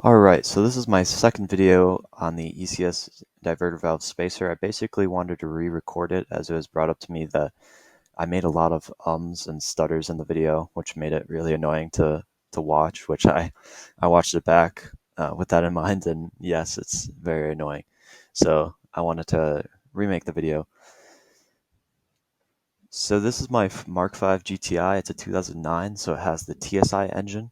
Alright, so this is my second video on the ECS diverter valve spacer. I basically wanted to re-record it as it was brought up to me that I made a lot of ums and stutters in the video, which made it really annoying to watch, which I watched it back with that in mind, and yes, it's very annoying. So I wanted to remake the video. So this is my Mark 5 GTI. It's a 2009, so it has the TSI engine.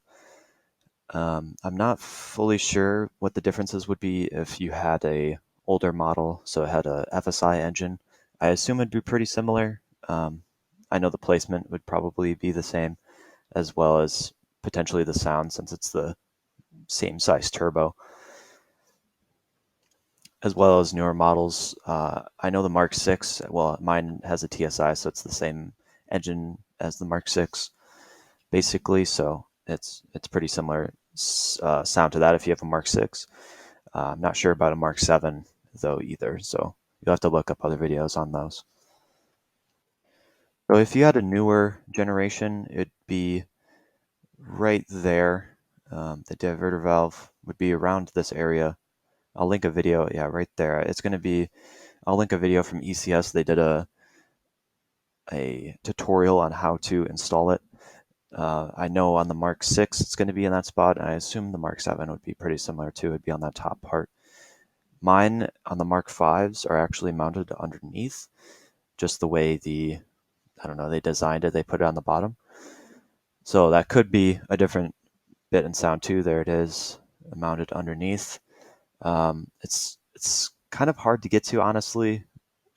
I'm not fully sure what the differences would be if you had a older model, so it had a FSI engine. I assume it'd be pretty similar. I know the placement would probably be the same, as well as potentially the sound, since it's the same size turbo, as well as newer models. I know the Mark 6, well, mine has a TSI, so it's the same engine as the Mark 6, basically, so it's pretty similar sound to that if you have a Mark 6. I'm not sure about a Mark 7 though either, so you'll have to look up other videos on those. So if you had a newer generation, it'd be right there. The diverter valve would be around this area. I'll link a video, yeah, right there. It's going to be, I'll link a video from ECS. They did a tutorial on how to install it. I know on the Mark 6 it's going to be in that spot, and I assume the Mark 7 would be pretty similar too. It'd be on that top part. Mine on the Mark 5s are actually mounted underneath, just the way I don't know, they designed it, they put it on the bottom. So that could be a different bit and sound too. There it is, mounted underneath. It's kind of hard to get to, honestly.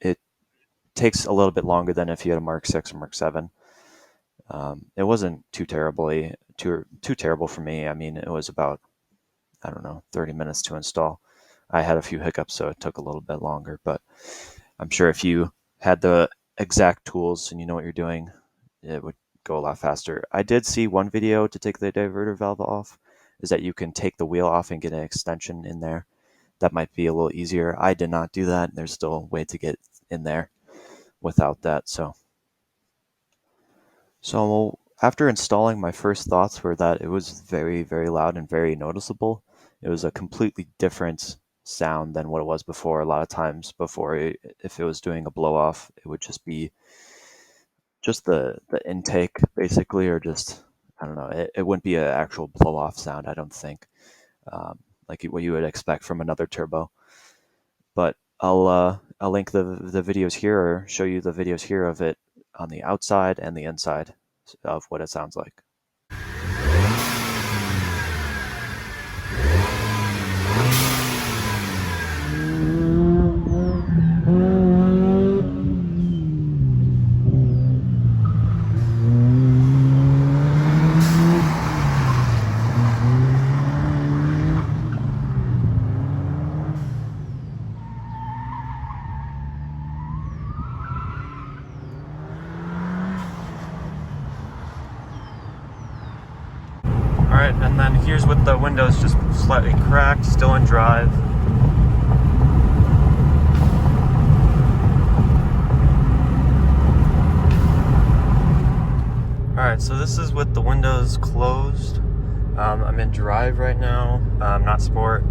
It takes a little bit longer than if you had a Mark 6 or Mark 7. It wasn't too terrible for me. I mean, it was about, I don't know, 30 minutes to install. I had a few hiccups, so it took a little bit longer, but I'm sure if you had the exact tools and you know what you're doing, it would go a lot faster. I did see one video to take the diverter valve off, is that you can take the wheel off and get an extension in there. That might be a little easier. I did not do that. There's still a way to get in there without that. So after installing, my first thoughts were that it was very, very loud and very noticeable. It was a completely different sound than what it was before. A lot of times before, if it was doing a blow off, it would just be just the intake basically, or just, I don't know, it wouldn't be an actual blow off sound, I don't think, like what you would expect from another turbo. But I'll link the videos here, or show you the videos here of it on the outside and the inside of what it sounds like. Alright, and then here's with the windows just slightly cracked, still in drive. Alright, so this is with the windows closed. I'm in drive right now, not sport,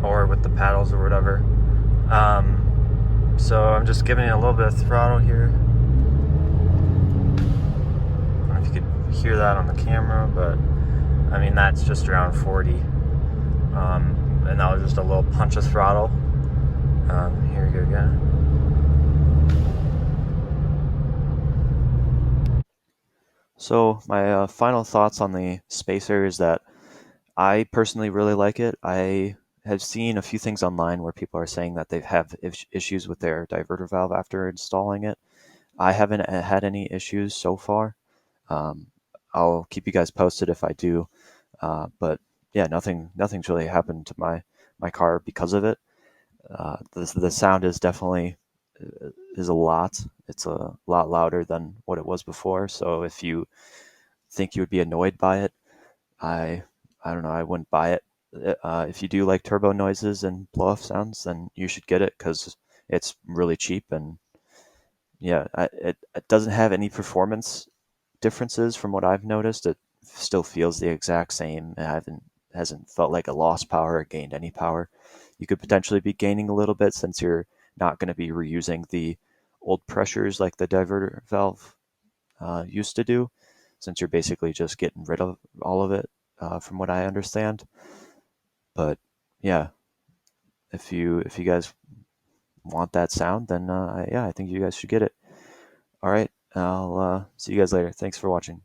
or with the paddles or whatever. So I'm just giving it a little bit of throttle here. I don't know if you could hear that on the camera, but I mean, that's just around 40. And that was just a little punch of throttle. Here we go again. So my final thoughts on the spacer is that I personally really like it. I have seen a few things online where people are saying that they have issues with their diverter valve after installing it. I haven't had any issues so far. Um, I'll keep you guys posted if I do. But yeah, nothing's really happened to my car because of it. The sound is definitely is a lot. It's a lot louder than what it was before. So if you think you would be annoyed by it, I I don't know. I wouldn't buy it. If you do like turbo noises and blow off sounds, then you should get it because it's really cheap, and yeah, it doesn't have any performance differences from what I've noticed. It still feels the exact same. I haven't hasn't felt like a lost power or gained any power. You could potentially be gaining a little bit since you're not going to be reusing the old pressures like the diverter valve used to do, since you're basically just getting rid of all of it, from what I understand. But yeah, if you guys want that sound, then yeah, I think you guys should get it. All right, I'll see you guys later. Thanks for watching.